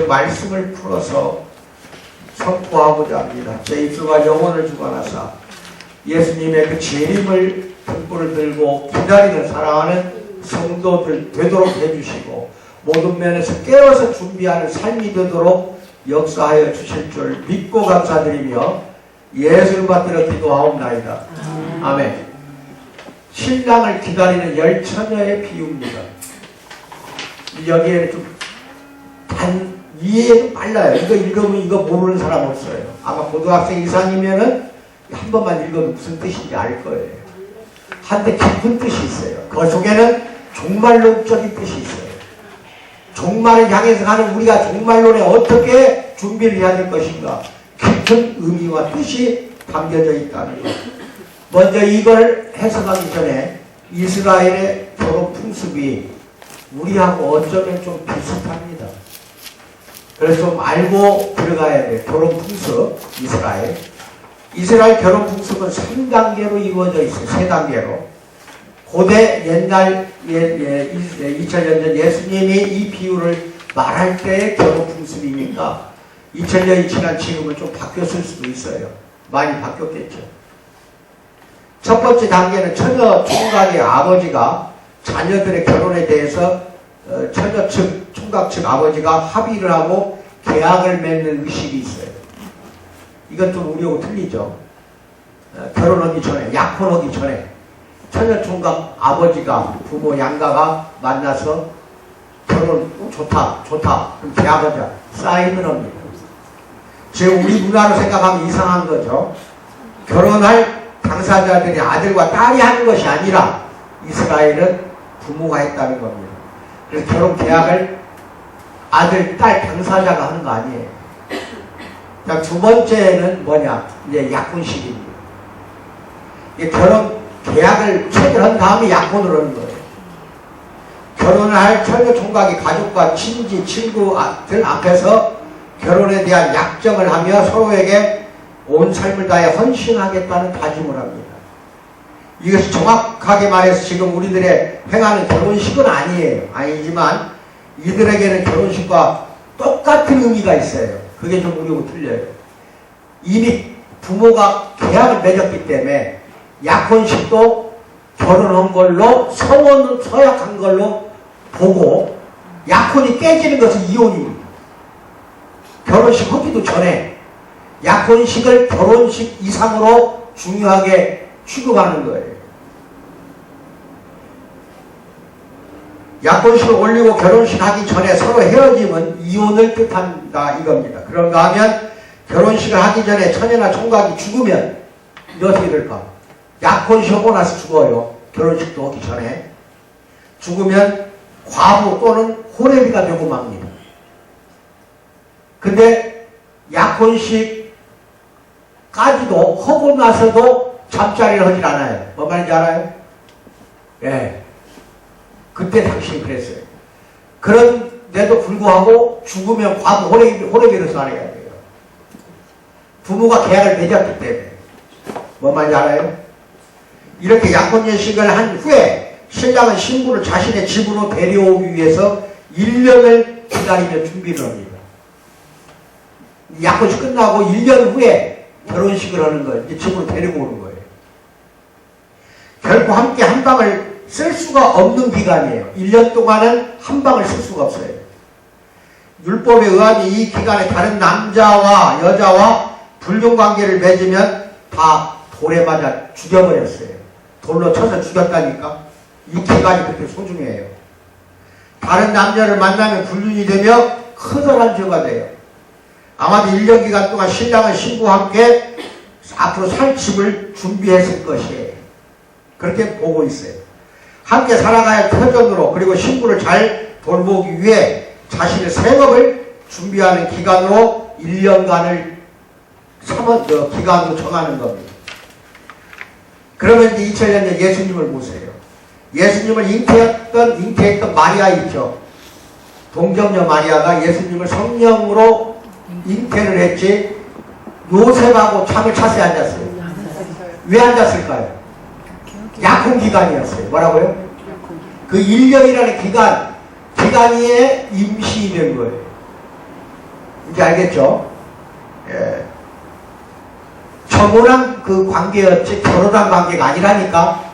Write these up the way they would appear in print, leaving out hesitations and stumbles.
말씀을 풀어서 선포하고자 합니다. 제 입술과 영혼을 주관하사 예수님의 그 재림을 등불을 들고 기다리는 사랑하는 성도들 되도록 해주시고 모든 면에서 깨어서 준비하는 삶이 되도록 역사하여 주실 줄 믿고 감사드리며 예수를 받들어 기도하옵나이다. 아멘. 신랑을 기다리는 10처녀의 비유입니다. 여기에는 좀 이해도 빨라요. 이거 읽으면 이거 모르는 사람 없어요. 아마 고등학생 이상이면은 한 번만 읽어도 무슨 뜻인지 알 거예요. 한데 깊은 뜻이 있어요. 그 속에는 종말론적인 뜻이 있어요. 종말을 향해서 가는 우리가 종말론에 어떻게 준비를 해야 될 것인가, 깊은 의미와 뜻이 담겨져 있다는 것. 먼저 이걸 해석하기 전에 이스라엘의 결혼 풍습이 우리하고 어쩌면 좀 비슷합니다. 그래서 좀 알고 들어가야 돼요. 결혼 풍습, 이스라엘 결혼 풍습은 3단계로 이루어져 있어요. 3단계로. 고대 옛날 2000년 전 예수님이 이 비유를 말할 때의 결혼 풍습이니까 2000년이 지난 지금은 좀 바뀌었을 수도 있어요. 많이 바뀌었겠죠. 첫 번째 단계는 처녀 총각의 아버지가 자녀들의 결혼에 대해서 처녀 측, 총각 측 아버지가 합의를 하고 계약을 맺는 의식이 있어요. 이건 좀 우리하고 틀리죠. 결혼하기 전에, 약혼하기 전에 처녀 총각 아버지가 부모 양가가 만나서 결혼 좋다 그럼 계약하자 사인을 합니다. 지금 우리 문화로 생각하면 이상한 거죠. 결혼할 당사자들이 아들과 딸이 하는 것이 아니라 이스라엘은 부모가 했다는 겁니다. 그래서 결혼 계약을 아들, 딸 당사자가 하는 거 아니에요. 자, 두 번째는 뭐냐? 이제 약혼식입니다. 결혼 계약을 체결한 다음에 약혼을 하는 거예요. 결혼을 할 처녀 총각이 가족과 친지, 친구들 앞에서 결혼에 대한 약정을 하며 서로에게 온 삶을 다해 헌신하겠다는 다짐을 합니다. 이것이 정확하게 말해서 지금 우리들의 행하는 결혼식은 아니지만 이들에게는 결혼식과 똑같은 의미가 있어요. 그게 좀 우리하고 틀려요. 이미 부모가 계약을 맺었기 때문에 약혼식도 결혼한 걸로 서약한 걸로 보고 약혼이 깨지는 것은 이혼입니다. 결혼식 하기도 전에 약혼식을 결혼식 이상으로 중요하게 취급하는 거예요. 약혼식을 올리고 결혼식 하기 전에 서로 헤어짐은 이혼을 뜻한다 이겁니다. 그런가 하면 결혼식을 하기 전에 처녀나 총각이 죽으면 어떻게 될까? 약혼식 하고 나서 죽어요. 결혼식도 하기 전에. 죽으면 과부 또는 호레비가 되고 맙니다. 근데 약혼식까지도 하고 나서도 잠자리를 하질 않아요. 뭔 말인지 알아요? 예. 그때 당신이 그랬어요. 그런데도 불구하고 죽으면 과부 호레비를 살아야 돼요. 부모가 계약을 맺었기 때문에. 뭔 말인지 알아요? 이렇게 약혼 예식을 한 후에 신랑은 신부를 자신의 집으로 데려오기 위해서 1년을 기다리며 준비를 합니다. 약혼식 끝나고 1년 후에 결혼식을 하는 거예요. 이제 집으로 데리고 오는 거예요. 결코 함께 한 방을 쓸 수가 없는 기간이에요. 1년 동안은 한 방을 쓸 수가 없어요. 율법에 의하면 이 기간에 다른 남자와 여자와 불륜관계를 맺으면 다 돌에 맞아 죽여버렸어요. 돌로 쳐서 죽였다니까. 이 기간이 그렇게 소중해요. 다른 남자를 만나면 불륜이 되며 커다란 죄가 돼요. 아마도 1년 기간 동안 신랑은 신부와 함께 앞으로 살 집을 준비했을 것이에요. 그렇게 보고 있어요. 함께 살아가야 할 터전으로 그리고 신부를 잘 돌보기 위해 자신의 생업을 준비하는 기간으로 1년간을 기간으로 정하는 겁니다. 그러면 이제 2000년 전 예수님을 보세요. 예수님을 잉태했던 마리아 있죠. 동정녀 마리아가 예수님을 성령으로 잉태를 했지 요셉하고 잠을 차세 앉았어요. 왜 앉았을까요? 약혼 기간이었어요. 뭐라고요? 그 1년이라는 기간이 임신이 된 거예요. 이제 알겠죠? 예. 정혼한 그 관계였지 결혼한 관계가 아니라니까.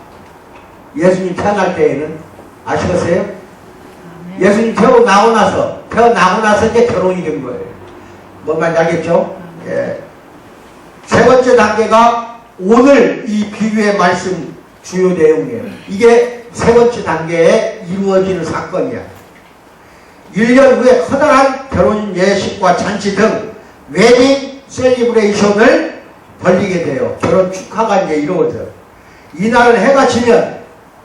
예수님 태어날 때에는 아시겠어요? 예수님 태어나고 나서 이제 결혼이 된 거예요. 뭔 말인지 알겠죠? 예. 세 번째 단계가 오늘 이 비유의 말씀 주요 내용이에요. 이게 세 번째 단계에 이루어지는 사건이야. 1년 후에 커다란 결혼 예식과 잔치 등 웨딩 셀리브레이션을 벌리게 돼요. 결혼 축하가 이제 이루어져요. 이날은 해가 지면,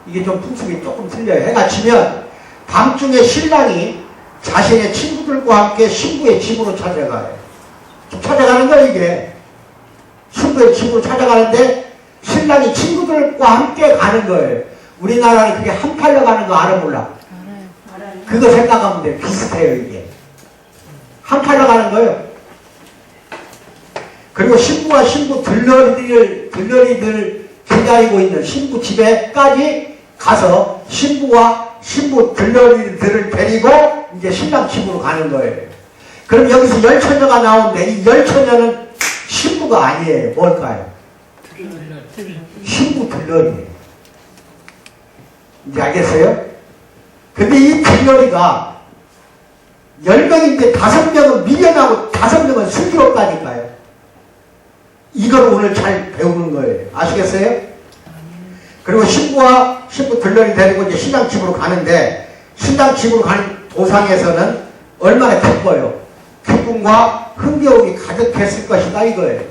이게 좀 풍습이 조금 틀려요. 해가 지면 밤중에 신랑이 자신의 친구들과 함께 신부의 집으로 찾아가요. 찾아가는 거예요, 이게. 신부의 집으로 찾아가는데 신랑이 친구들과 함께 가는 거예요. 우리나라는 그게 한팔로 가는 거 알아 몰라? 그거 생각하면 돼. 비슷해요, 이게. 한팔로 가는 거예요. 그리고 신부와 신부 들러리들 기다리고 있는 신부 집에까지 가서 신부와 신부 들러리들을 데리고 이제 신랑 집으로 가는 거예요. 그럼 여기서 열처녀가 나오는데 이 열처녀는 신부가 아니에요. 뭘까요? 신부 들러리예요. 이제 알겠어요? 근데 이 들러리가 10명인데 5명은 미련하고 5명은 슬기롭다니까요. 이걸 오늘 잘 배우는 거예요. 아시겠어요? 그리고 신부와 신부 들러리 데리고 이제 신랑 집으로 가는데 신랑 집으로 가는 도상에서는 얼마나 기뻐요. 기쁨과 흥겨움이 가득했을 것이다 이거예요.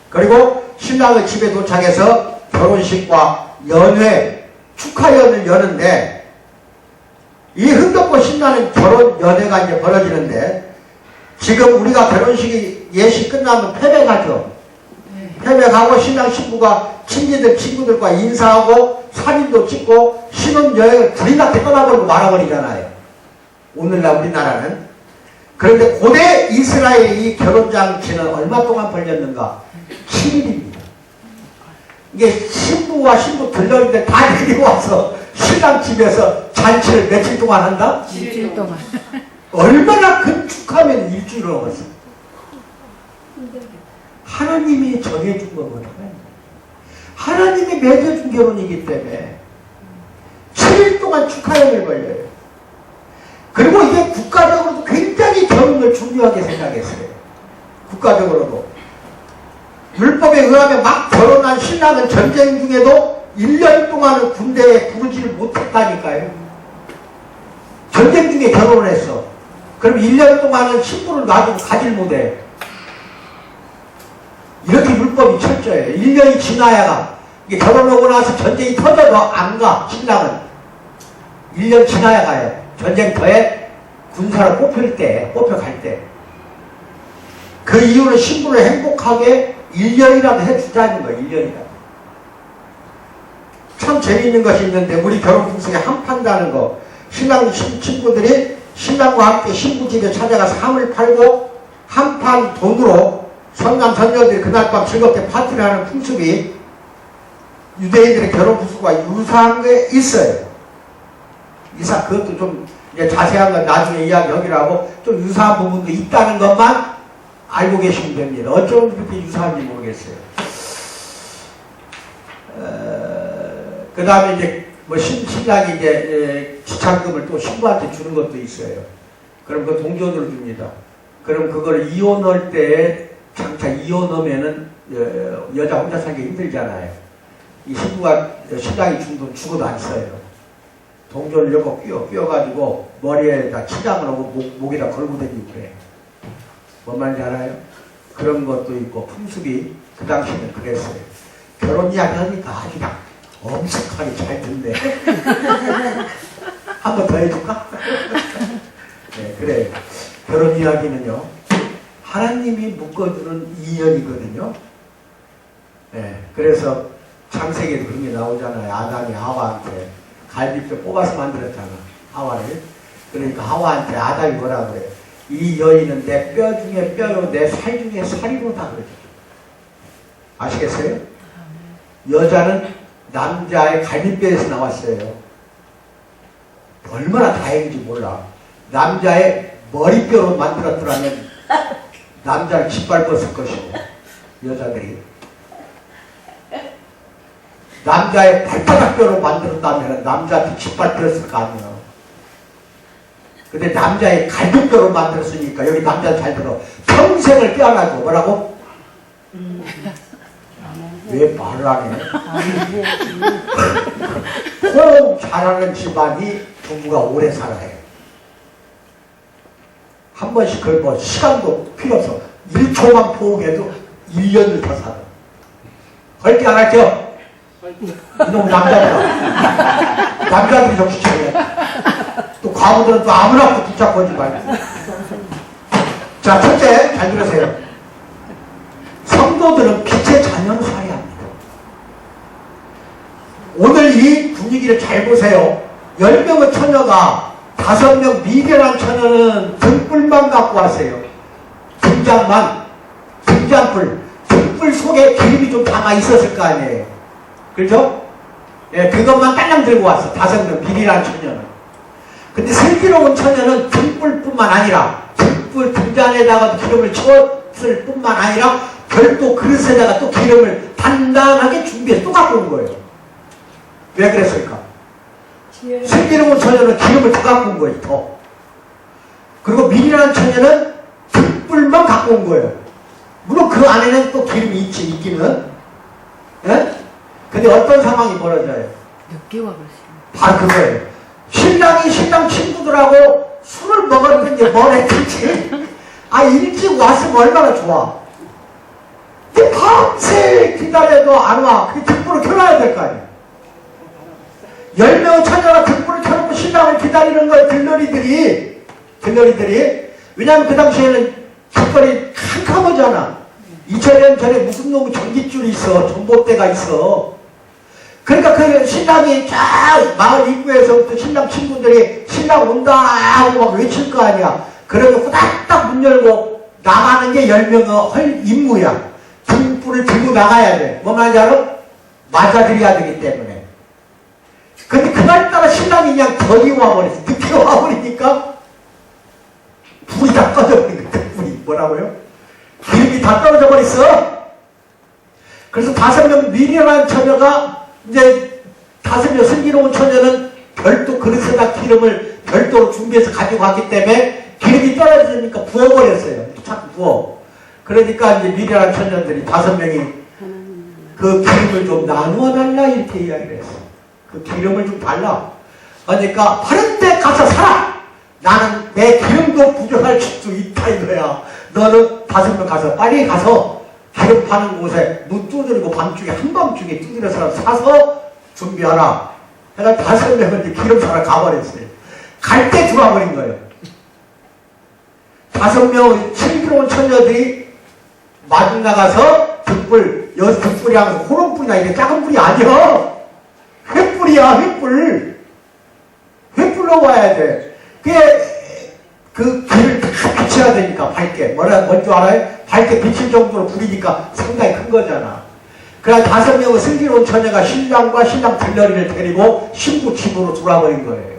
그리고 신랑의 집에 도착해서 결혼식과 연회, 축하연을 여는데 이 흥겹고 신나는 결혼 연회가 이제 벌어지는데 지금 우리가 결혼식이 예식 끝나면 패배가죠. 패배가고 신랑 신부가 친구들과 인사하고 사진도 찍고 신혼여행을 불이나게 떠나버리고 말아버리잖아요. 오늘날 우리나라는. 그런데 고대 이스라엘의 이 결혼장치는 얼마 동안 벌렸는가? 7일입니다. 이게 신부와 신부 들러리들 다 데려와서 신랑 집에서 잔치를 며칠 동안 한다? 일주일 동안. 얼마나 건축하면 일주일을 넘었어. 하나님이 정해준 거거든요. 하나님이 맺어준 결혼이기 때문에 7일 동안 축하연을 벌려요. 그리고 이게 국가적으로도 굉장히 결혼을 중요하게 생각했어요. 국가적으로도. 율법에 의하면 막 결혼한 신랑은 전쟁 중에도 1년 동안은 군대에 부르지를 못했다니까요. 전쟁 중에 결혼을 했어. 그럼 1년 동안은 신부를 놔두고 가질 못해. 이렇게 율법이 철저해요. 1년이 지나야가. 이게 결혼하고 나서 전쟁이 터져도 안 가, 신랑은. 1년 지나야 가요. 전쟁터에 군사로 뽑혀갈 때. 그 이유는 신부를 행복하게 1년이라도 해주자는 거예요. 1년이라도. 참 재미있는 것이 있는데 우리 결혼 풍속에 한판다는 거. 신랑 친구들이 신랑과 함께 신부 집에 찾아가서 함을 팔고 한판 돈으로 선남 선녀들이 그날 밤 즐겁게 파티를 하는 풍습이 유대인들의 결혼 풍습과 유사한 게 있어요. 그것도 좀 이제 자세한 건 나중에 이야기하기로 하고 좀 유사한 부분도 있다는 것만 알고 계시면 됩니다. 어쩌면 그렇게 유사한지 모르겠어요. 그 다음에 이제 뭐 신랑이 이제 지참금을 또 신부한테 주는 것도 있어요. 그럼 그 동전으로 줍니다. 그럼 그걸 이혼할 때 장차 이혼하면은 여자 혼자 살기 힘들잖아요. 이 신랑이 준 돈 주고도 안 써요. 동전을 여기 끼워가지고 머리에다 치장을 하고 목에다 걸고 다니고 그래. 뭔 말인지 알아요? 그런 것도 있고 풍습이 그 당시에는 그랬어요. 결혼 이야기 하니까 아주 그냥 엄숙하게 잘 듣네. 한 번 더 해줄까? 네, 그래. 결혼 이야기는요, 하나님이 묶어주는 인연이거든요. 네, 그래서 창세기에도 그런 게 나오잖아요. 아담이 하와한테 갈비뼈 뽑아서 만들었잖아, 하와를. 그러니까 하와한테 아담이 뭐라 그래? 이 여인은 내 뼈 중에 뼈요, 내 살 중에 살이로다 그러죠. 아시겠어요? 여자는 남자의 갈비뼈에서 나왔어요. 얼마나 다행인지 몰라. 남자의 머리뼈로 만들었더라면 남자를 짓밟았을 것이고 여자들이 남자의 발바닥뼈로 만들었다면 남자한테 짓밟혔을 거 아니에요. 근데 남자의 갈비뼈로 만들었으니까 여기 남자 잘 들어 평생을 뼈안아줘. 뭐라고? 왜 말을 안 해? 호흡 잘하는 집안이 부부가 오래 살아요. 한 번씩 그걸 뭐 시간도 필요 없어. 1초만 포옹해도 1년을 더 살아. 할게 안 할게요? 이놈 남자들아. 남자들이 정신 차려. 또 과부들은 또 아무나 붙잡고 오지 말고. 자, 첫째, 잘 들으세요. 성도들은 빛의 자녀로 살아야 합니다. 오늘 이 분위기를 잘 보세요. 10명의 처녀가 5명 미련한 처녀는 등불만 갖고 왔어요. 등잔만, 등잔불. 등불 속에 기름이 좀 담아 있었을 거 아니에요. 그죠? 예, 그것만 딸랑 들고 왔어. 5명 미련한 처녀는. 근데 슬기로운 처녀는 등불뿐만 아니라 등불 등잔에다가 기름을 채웠을 뿐만 아니라 별도 그릇에다가 또 기름을 단단하게 준비해서 또 갖고 온 거예요. 왜 그랬을까? 슬기로운 처녀는 기름을 더 갖고 온 거예요. 더. 그리고 미련한 처녀는 등불만 갖고 온 거예요. 물론 그 안에는 또 기름이 있기는. 예? 근데 어떤 상황이 벌어져요? 몇 개와 그러세요? 바로 그거예요. 신랑이 신랑 친구들하고 술을 먹었는데 뭘 했든지 일찍 왔으면 얼마나 좋아. 근데 밤새 기다려도 안 와. 그 등불을 켜놔야 될 거 아니야. 10명의 처녀가 등불을 켜놓고 신랑을 기다리는 거예요. 들러리들이. 왜냐하면 그 당시에는 길거리 캄캄하잖아. 2000년 전에 무슨 놈의 전깃줄이 있어. 전봇대가 있어. 그러니까 그 신랑이 쫙 마을 입구에서부터 신랑 친구들이 신랑 온다 하고 막 외칠 거 아니야. 그러면 후닥닥 문 열고 나가는 게 10명의 할 임무야. 등불을 들고 나가야 돼. 뭐 말인지 알아? 맞아들여야 되기 때문에. 근데 그날따라 신랑이 그냥 덜이 와버렸어. 늦게 와버리니까 불이 다 꺼져버린 거야. 불이. 뭐라고요? 기름이 다 떨어져 버렸어. 그래서 5명 미련한 처녀가 이제 5명 슬기로운 처녀는 별도 그릇에다 기름을 별도로 준비해서 가지고 왔기 때문에 기름이 떨어지니까 부어버렸어요. 자꾸 부어. 그러니까 이제 미련한 처녀들이 5명이 그 기름을 좀 나누어 달라 이렇게 이야기를 했어. 그 기름을 좀 달라. 그러니까 다른 데 가서 살아. 나는 내 기름도 부족할 수도 있다 이거야. 너는 5명 가서 빨리 가서 기름 파는 곳에 눈 두드리고 밤중에 한밤중에 두드려서 사서 준비하라. 그러니까 5명은 이제 기름 사러 가버렸어요. 갈 때 들어와버린 거예요. 5명 슬기로운 처녀들이 마중 나가서 등불, 여기서 등불이 하면서 호롱불이나 이게 작은 불이 아니야. 횃불이야, 횃불. 횃불로 와야 돼. 그게 그 길을 다 비춰야 되니까 밝게. 뭔지 알아요? 밝게 비칠 정도로 불이니까 상당히 큰 거잖아. 그래서 5명의 슬기로운 처녀가 신랑과 신랑 들러리를 데리고 신부 집으로 들어와버린 거예요.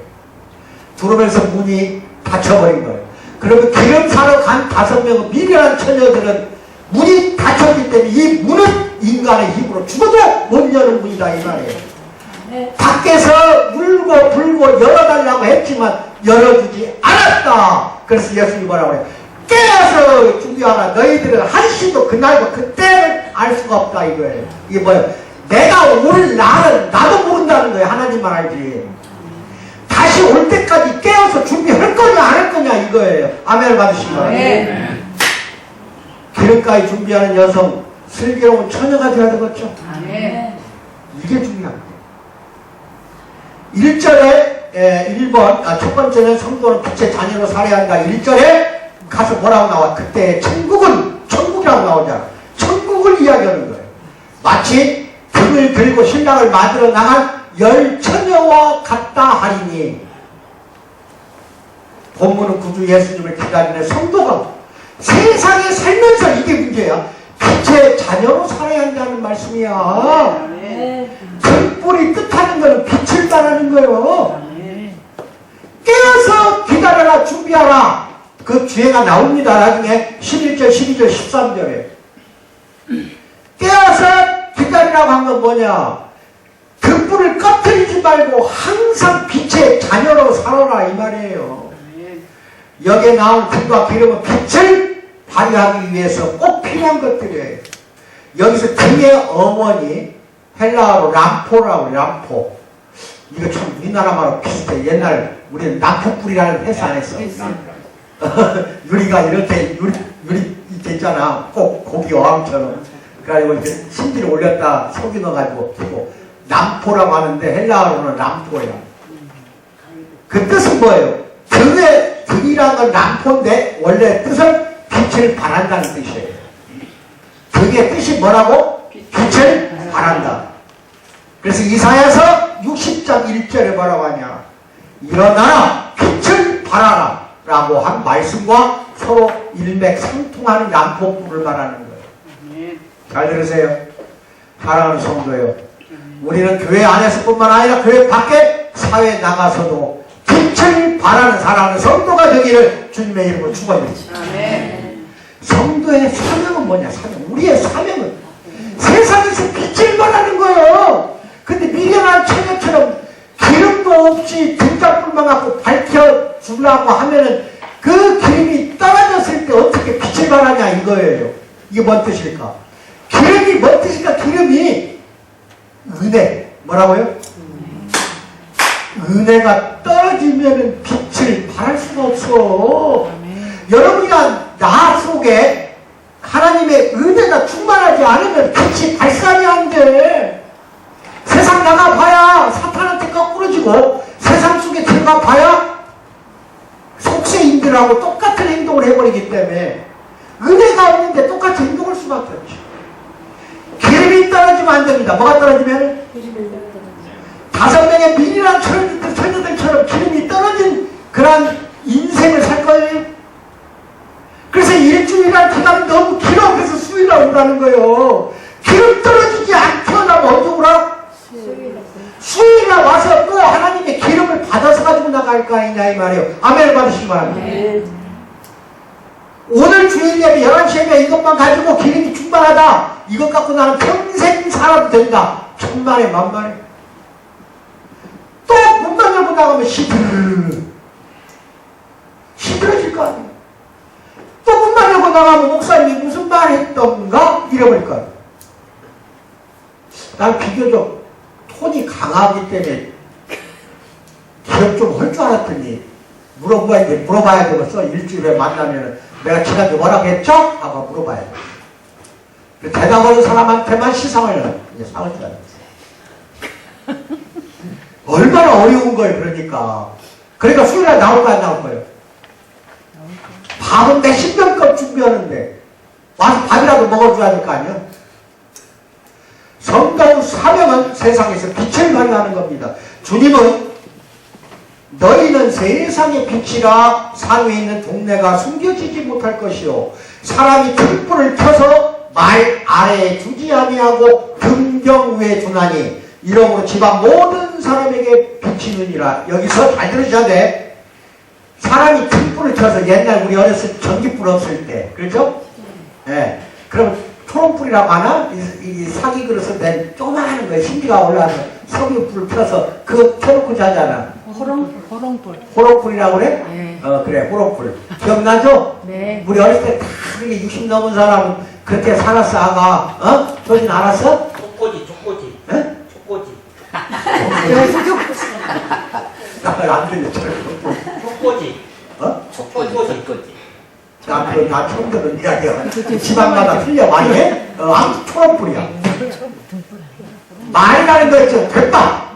들어오면서 문이 닫혀버린 거예요. 그러면 기름 사러 간 5명의 미련한 처녀들은 문이 닫혔기 때문에 이 문은 인간의 힘으로 죽어도 못 여는 문이다 이 말이에요. 밖에서 물고 불고 열어달라고 했지만 열어주지 않았다. 그래서 예수님이 뭐라고 해요? 깨어서 준비하라. 너희들은 한시도 그날과 그때를 알 수가 없다 이거예요. 이게 뭐예요? 내가 올 날은 나도 모른다는 거예요. 하나님만 알지. 다시 올 때까지 깨어서 준비할 거냐 안 할 거냐 이거예요. 아멘을 받으시기 바랍니다. 기름까지 준비하는 여성 슬기로운 처녀가 되어야 되겠죠. 아멘. 이게 중요합니다. 1절에 1번 첫 번째는 성도는 빛의 자녀로 살아야 한다. 1절에 가서 뭐라고 나와? 그때 천국이라고 나오잖아. 천국을 이야기하는 거예요. 마치 등을 들고 신랑을 맞으러 나간 10처녀와 같다 하리니. 본문은 구주 예수님을 기다리는 성도가 세상에 살면서 이게 문제야. 빛의 자녀로 살아야 한다는 말씀이야. 등불이 뜻하는 거는 빛을 따르는 거예요. 깨어서 기다려라, 준비하라. 그 주해가 나옵니다. 나중에 11절, 12절, 13절에. 깨어서 기다리라고 한 건 뭐냐? 등불을 꺼뜨리지 말고 항상 빛의 자녀로 살아라 이 말이에요. 여기에 나온 등과 기름은 빛을 발휘하기 위해서 꼭 필요한 것들이에요. 여기서 등의 어머니 헬라어로 람포라고 해요. 람포. 이거 참 우리나라 말하고 비슷해. 옛날 우리는 남포불이라는 회사 안에서 유리가 이렇게 유리 있잖아. 꼭 고기 어항처럼. 그래가지고 이제 심지를 올렸다 속이 넣어가지고 피고 남포라고 하는데 헬라어로는 람포야. 그 뜻은 뭐예요? 등이라는 건 람포인데 원래 뜻은 빛을 발한다는 뜻이에요. 등의 뜻이 뭐라고? 빛을 발한다. 그래서 이사야서 60장 1절에 뭐라고 하냐? 일어나라 빛을 발하라 라고 한 말씀과 서로 일맥상통하는 람포불을 말하는 거예요. 잘 들으세요. 사랑하는 성도요. 우리는 교회 안에서뿐만 아니라 교회 밖에 사회에 나가서도 빛을 발하는 사랑하는 성도가 되기를 주님의 이름으로 축원합니다. 성도의 사명은 뭐냐? 사명. 우리의 사명은 세상에서 빛을 발하는 거예요. 근데 미련한 처녀처럼 기름도 없이 등짝불만 갖고 밝혀주려고 하면은 그 기름이 떨어졌을 때 어떻게 빛을 발하냐 이거예요. 이게 뭔 뜻일까? 기름이 뭔 뜻일까? 기름이 은혜. 뭐라고요? 은혜가 떨어지면은 빛을 발할 수가 없어. 여러분이가 나 속에 하나님의 은혜가 충만하지 않으면 빛이 발산이 안 돼. 세상 나가봐야 사탄한테 거꾸러지고 세상 속에 들어가봐야 속세인들하고 똑같은 행동을 해버리기 때문에 은혜가 없는데 똑같은 행동을 수밖에 없죠. 기름이 떨어지면 안 됩니다. 뭐가 떨어지면? 5명의 미리랑 처녀들처럼 기름이 떨어진 그런 인생을 살 거예요. 그래서 일주일이란 기간이 너무 길어. 그래서 수요일날 오라는 거예요. 기름 떨어지지 않게 하려면 언제 오라? 수요일날 와서 또 하나님의 기름을 받아서 가지고 나갈 거 아니냐 이 말이에요. 아멘을 받으시기 바랍니다. 오늘 주일 예배 11시 예배 이것만 가지고 기름이 충만하다. 이것 갖고 나는 평생 살아도 된다. 천만에 만만에. 또 문만 열고 나가면 시들어질 거 아니에요. 또 문만 열고 나가면 목사님이 무슨 말 했던가 잃어버릴 거 아니에요. 난 비교적 톤이 강하기 때문에 기억 좀 할 줄 알았더니 물어봐야 되겠어. 일주일에 만나면 내가 지난주에 뭐라고 했죠? 하고 물어봐야 돼. 대답하는 사람한테만 시상을 이제 상을 줘야 돼. 얼마나 어려운 거예요. 그러니까 수요일에 나올 거야 안 나올 거예요? 밥은 내 10명껏 준비하는데 와서 밥이라도 먹어줘야 될 거 아니야? 성도의 사명은 세상에서 빛을 발휘하는 겁니다. 주님은 너희는 세상의 빛이라 산 위에 있는 동네가 숨겨지지 못할 것이요 사람이 등불을 켜서 말 아래에 두지 아니하고 등경 위에 두나니 이러므로 집안 모든 사람에게 비치느니라. 여기서 잘 들으셔야 돼. 사람이 등불을 켜서 옛날 우리 어렸을 때 전기불 없을 때 그렇죠? 네. 그럼 초롱불이라고 하나? 이 사기 그릇을 낸 조그마한 거에 신기가 올라와서 석유불을 펴서 그거 켜놓고 자잖아. 호롱불이라고 그래? 네. 그래, 호롱불. 기억나죠? 네. 우리 어렸을 때 다 그렇게 60 넘은 사람은 그렇게 살았어, 아가. 조진 알았어? 촉꼬지. 에? 촉꼬지. 안 들려, 촉꼬지. 촉꼬지. 나 처음 듣는 이야기야. 지방마다 틀려, 많이 해? 아무튼 초롱불이야. 말이라는 거 있죠, 백박.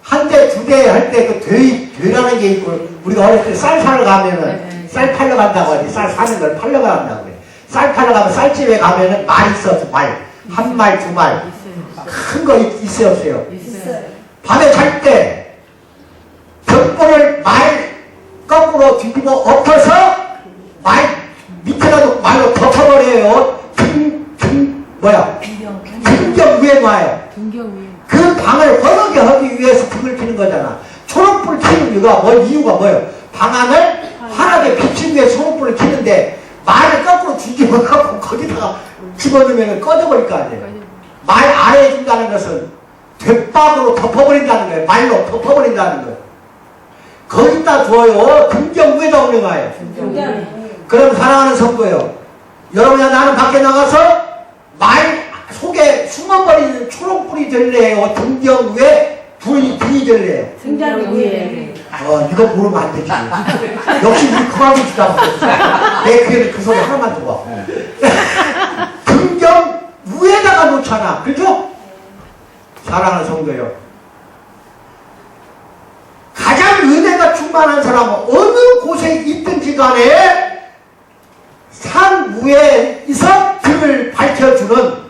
한 대, 두 대 할 때 그 되라는 게 있고, 우리가 어렸을 때 쌀 사러 가면은, 쌀 팔러 간다고 하지, 쌀 사는 걸 팔러 간다고 그래. 쌀 팔러 가면 쌀집에 가면은 말 있었어, 말. 한 말, 두 말. 큰 거 있어요, 없어요? 있어요. 밤에 잘 때, 벽보를 말 거꾸로 뒤집어 엎어서, 말 밑에라도 말로 덮어버려요. 등경 위에 놔요. 그 방을 허덕게 하기 위해서 등을 피는 거잖아. 초록불 피는 이유가 이유가 뭐예요? 방안을 하나님의 빛이 위에 소금불을 켜는데 말을 거꾸로 뒤집어갖고 거기다가 집어넣으면 꺼져버릴 거 아니에요. 말 아래에 준다는 것은 뒷박으로 덮어버린다는 거예요. 말로 덮어버린다는 거예요. 거기다 두어요. 등경 위에다 올려놔요. 그럼 사랑하는 성도요. 여러분이 나는 밖에 나가서 말 속에 숨어버리는 초록불이 될래요? 등경 위에 불이 될래요? 등장 위에. 이거 모르면 안 되지. 역시 우리 그만이 주다. 내 귀에는 그 소리 하나만 들어와. 등경 위에다가 놓잖아. 그죠? 사랑하는 성도요. 가장 은혜가 충만한 사람은 어느 곳에 있든지 간에 산 위에 있어 등을 밝혀주는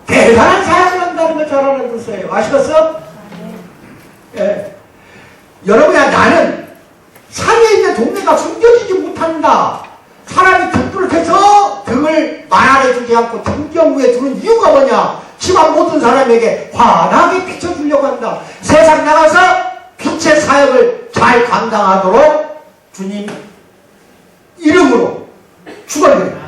대단한 사역을 한다는 걸 잘 알아두세요. 아시겠어? 예. 여러분야, 나는 산에 있는 동네가 숨겨지지 못한다. 사람이 등불을 켜서 등을 말 주지 않고 등경 위에 두는 이유가 뭐냐? 집안 모든 사람에게 환하게 비춰주려고 한다. 세상 나가서 빛의 사역을 잘 감당하도록 주님 이름으로 축원드립니다.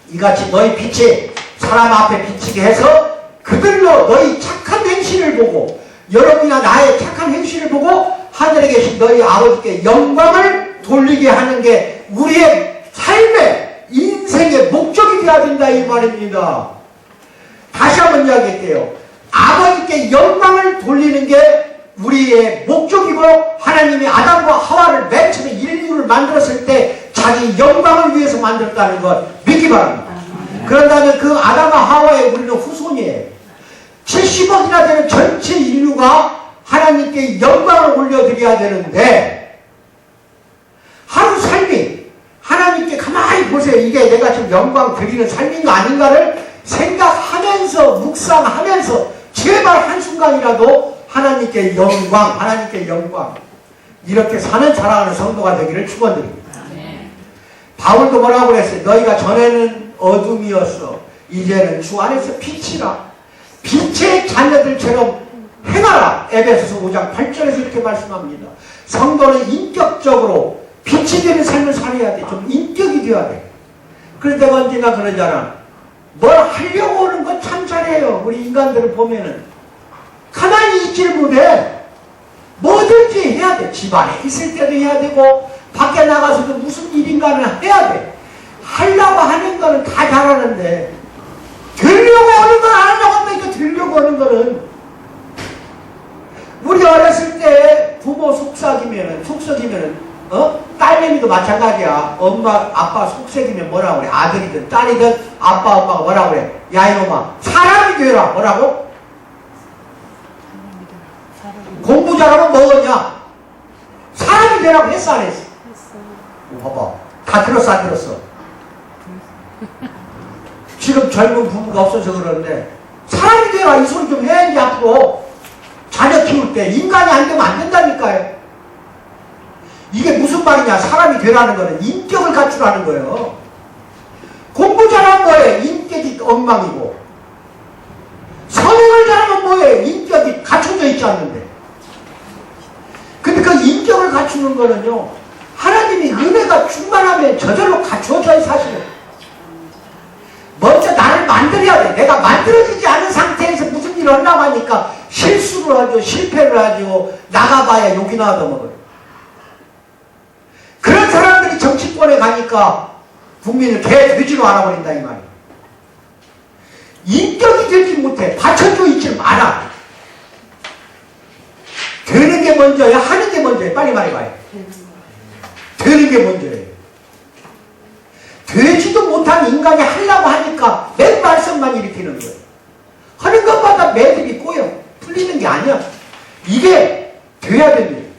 이같이 너희 빛이 사람 앞에 비치게 해서 그들로 너희 착한 행실을 보고, 여러분이나 나의 착한 행실을 보고 하늘에 계신 너희 아버지께 영광을 돌리게 하는 게 우리의 삶의 인생의 목적이 되어야 된다 이 말입니다. 다시 한번 이야기할게요. 아버지께 영광을 돌리는 게 우리의 목적이고, 하나님이 아담과 하와를 맨 처음에 인류를 만들었을 때 자기 영광을 위해서 만들었다는 것 믿기 바랍니다. 그런다면 그 아담과 하와의 우리는 후손이에요. 70억이나 되는 전체 인류가 하나님께 영광을 올려드려야 되는데, 하루 삶이 하나님께 가만히 보세요. 이게 내가 지금 영광 드리는 삶인가 아닌가를 생각하면서 묵상하면서 제발 한순간이라도 하나님께 영광, 하나님께 영광, 이렇게 사는 사랑하는 성도가 되기를 축원드립니다. 바울도 뭐라고 그랬어요? 너희가 전에는 어둠이었어, 이제는 주 안에서 빛이라. 빛의 자녀들처럼 행하라. 에베소서 5장 8절에서 이렇게 말씀합니다. 성도는 인격적으로 빛이 되는 삶을 살아야 돼. 좀 인격이 되어야 돼. 그래서 내가 언젠가 그러잖아. 뭘 하려고 오는 건 참 잘해요. 우리 인간들을 보면은 가만히 있지를 못해. 뭐든지 해야 돼. 집안에 있을 때도 해야 되고 밖에 나가서도 무슨 일인가는 해야 돼. 하려고 하는 거는 다 잘하는데 되려고 하는 건 안 하려고 한다니까. 되려고 하는 거는, 우리 어렸을 때 부모 속삭이면은 딸내미도 마찬가지야. 엄마 아빠 속삭이면 뭐라고 그래? 아들이든 딸이든 아빠 엄마가 뭐라고 그래? 야 이놈아 사람이 되라. 뭐라고? 공부 잘하면 뭐겠냐? 사람이 되라고 했어 안 했어? 봐봐, 다 들었어 안 들었어? 지금 젊은 부부가 없어서 그러는데 사람이 되라 이 소리 좀 해야지. 앞으로 자녀 키울 때 인간이 안 되면 안 된다니까요. 이게 무슨 말이냐? 사람이 되라는 거는 인격을 갖추라는 거예요. 공부 잘하면 뭐예요? 인격이 엉망이고, 선행을 잘하면 뭐예요? 인격이 갖춰져 있지 않는데. 근데 그 인격을 갖추는 거는요, 하나님이 은혜가 충만하면 저절로 갖추어져요. 사실은 먼저 나를 만들어야 돼. 내가 만들어지지 않은 상태에서 무슨 일을 하려고 하니까 실수를 하죠, 실패를 하죠, 나가봐야 욕이나 얻어먹어요. 그런 사람들이 정치권에 가니까 국민을 개 돼지로 알아버린다 이 말이에요. 인격이 되지 못해. 받쳐져 있지 않아. 되는 게 먼저야, 하는 게 먼저야? 빨리 말해봐요. 되는 게 먼저예요. 되지도 못한 인간이 하려고 하니까 맨 말썽만 일으키는 거예요. 하는 것마다 매듭이 꼬여. 풀리는 게 아니야. 이게 돼야 됩니다.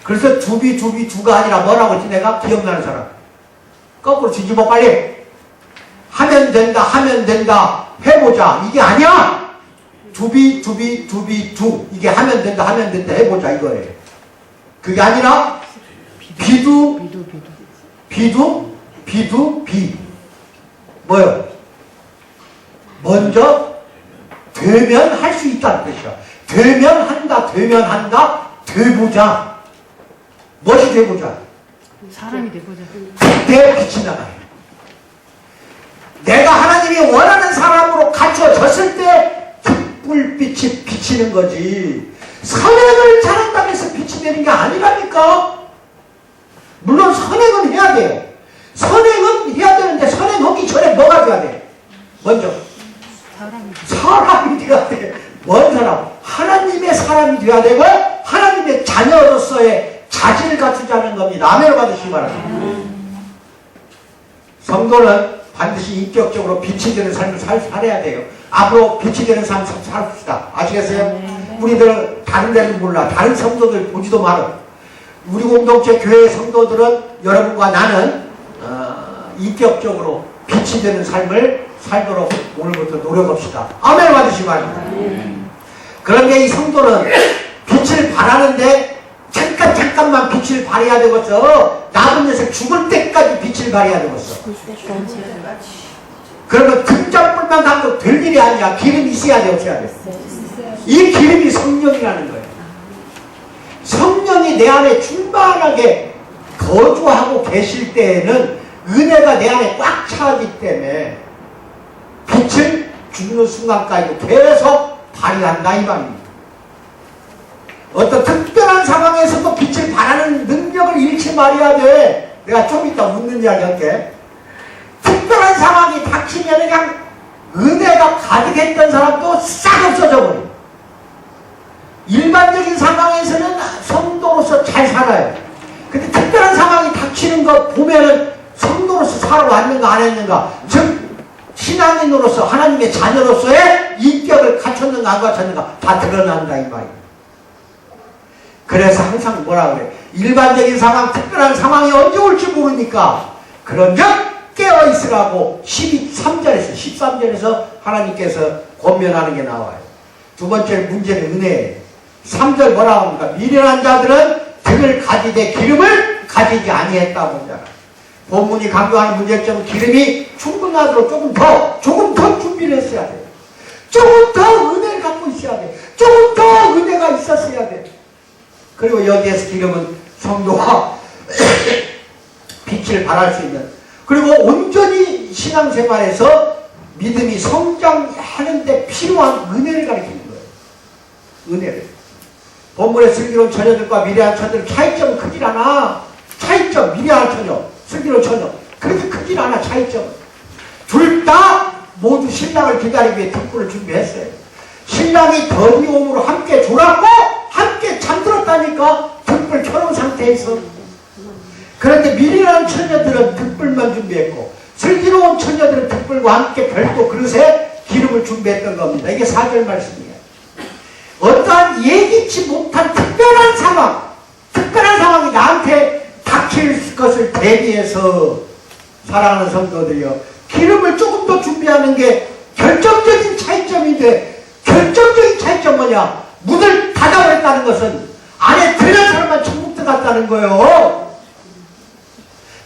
그래서 두가 아니라 뭐라고 했지 내가? 기억나는 사람. 거꾸로 뒤집어 빨리. 하면 된다, 해보자. 이게 아니야. 두. 이게 하면 된다, 해보자 이거예요. 그게 아니라 비. 뭐요? 먼저 되면 할 수 있다는 뜻이야. 되면 한다, 돼보자. 무엇이 되고자? 사람이 되고자. 내 빛이 나가요. 내가 하나님이 원하는 사람으로 갖춰졌을 때 불빛이 비치는 거지. 선행을 잘한다고 해서 빛이 되는 게 아니라니까. 물론 선행은 해야 돼요. 선행은 해야 되는데 선행하기 전에 뭐가 돼야 돼? 먼저 사람이 돼야 돼. 뭔 사람? 하나님의 사람이 돼야 되고 하나님의 자녀로서의 자질을 갖추자는 겁니다. 아멘을 받으시기 바랍니다. 성도는 반드시 인격적으로 빛이 되는 삶을 살아야 돼요. 앞으로 빛이 되는 삶을 살읍시다. 아시겠어요? 우리들 다른 데는 몰라. 다른 성도들 보지도 말아. 우리 공동체 교회 성도들은 여러분과 나는 인격적으로 빛이 되는 삶을 살도록 오늘부터 노력합시다. 아멘 받으시기 바랍니다. 그런데 이 성도는 빛을 발하는데 잠깐만 빛을 발해야 되겠어. 남은 녀석 죽을 때까지 빛을 발해야 되겠어. 그러면 등잔불만 갖고 될 일이 아니야. 기름이 있어야 돼, 없어야 돼? 이 기름이 성령이라는 거예요. 성령이 내 안에 충만하게 거주하고 계실 때에는 은혜가 내 안에 꽉 차기 때문에 빛을 죽는 순간까지 계속 발휘한다 이 말입니다. 어떤 특별한 상황에서도 빛을 발하는 능력을 잃지 말아야 돼. 내가 좀 이따 묻는 이야기 할게. 특별한 상황이 닥치면 그냥 은혜가 가득했던 사람도 싹 없어져 버려. 일반적인 상황에서는 성도로서 잘 살아요. 근데 특별한 상황이 닥치는 거 보면은 성도로서 살아왔는가 안 했는가, 즉 신앙인으로서 하나님의 자녀로서의 인격을 갖췄는가 안 갖췄는가 다 드러난다 이 말이에요. 그래서 항상 뭐라 그래? 일반적인 상황, 특별한 상황이 언제 올지 모르니까 그런즉 깨어있으라고 13절에서 하나님께서 권면하는 게 나와요. 두 번째 문제는 은혜예요. 3절 뭐라고 합니까? 미련한 자들은 등을 가지되 기름을 가지지 아니했다고 하잖아. 본문이 강조하는 문제점은 기름이 충분하도록 조금 더 준비를 했어야 돼. 조금 더 은혜를 갖고 있어야 돼. 조금 더 은혜가 있었어야 돼. 그리고 여기에서 기름은 성도가 빛을 발할 수 있는, 그리고 온전히 신앙생활에서 믿음이 성장하는데 필요한 은혜를 가리키는 거예요. 은혜를. 본문의 슬기로운 처녀들과 미래한 처녀들 차이점은 크질 않아. 차이점, 미래한 처녀, 슬기로운 처녀 그렇게 크질 않아. 차이점. 둘 다 모두 신랑을 기다리기 위해 등불을 준비했어요. 신랑이 더디움으로 함께 졸았고 함께 잠들었다니까. 등불 켜놓은 상태에서. 그런데 미래한 처녀들은 등불만 준비했고 슬기로운 처녀들은 등불과 함께 별도 그릇에 기름을 준비했던 겁니다. 이게 4절 말씀이에요. 어떠한 예기치 못한 특별한 상황이 나한테 닥칠 것을 대비해서 사랑하는 성도들이요, 기름을 조금 더 준비하는 게 결정적인 차이점인데, 결정적인 차이점 뭐냐? 문을 닫아버렸다는 것은 안에 들어간 사람만 천국 들어갔다는 거예요.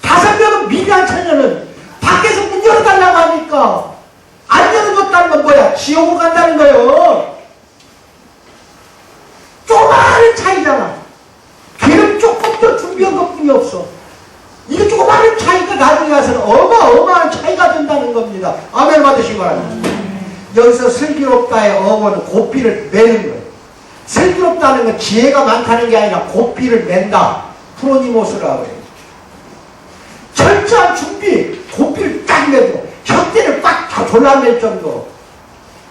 5명은 미래한 처녀는 밖에서 문 열어달라고 하니까 안 열어줬다는 건 뭐야? 지옥으로 간다는 거예요. 조그마한 차이잖아. 기름 조금 더 준비한 것 뿐이 없어. 이게 조그마한 차이가 나중에 가서는 어마어마한 차이가 된다는 겁니다. 아멘 받으시기 바랍니다. 여기서 슬기롭다의 어원은 고삐를 매는 거예요. 슬기롭다는 건 지혜가 많다는 게 아니라 고삐를 맨다. 프로니모스라고 해요. 철저한 준비, 고삐를 딱 매고 혀대를 꽉 졸라맬 정도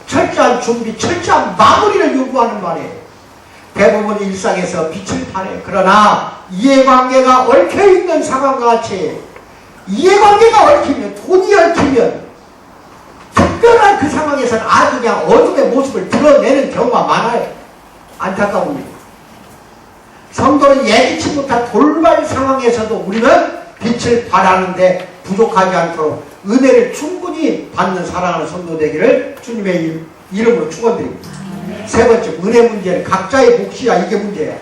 철저한 준비, 철저한 마무리를 요구하는 말이에요. 대부분 일상에서 빛을 발해. 그러나 이해관계가 얽혀있는 상황과 같이 이해관계가 얽히면, 돈이 얽히면 특별한 그 상황에서는 아주 그냥 어둠의 모습을 드러내는 경우가 많아요. 안타까웁니다. 성도는 예기치 못한 돌발 상황에서도 우리는 빛을 발하는데 부족하지 않도록 은혜를 충분히 받는 사랑하는 성도 되기를 주님의 이름으로 축원드립니다. 세 번째, 은혜 문제는 각자의 몫이야. 이게 문제야.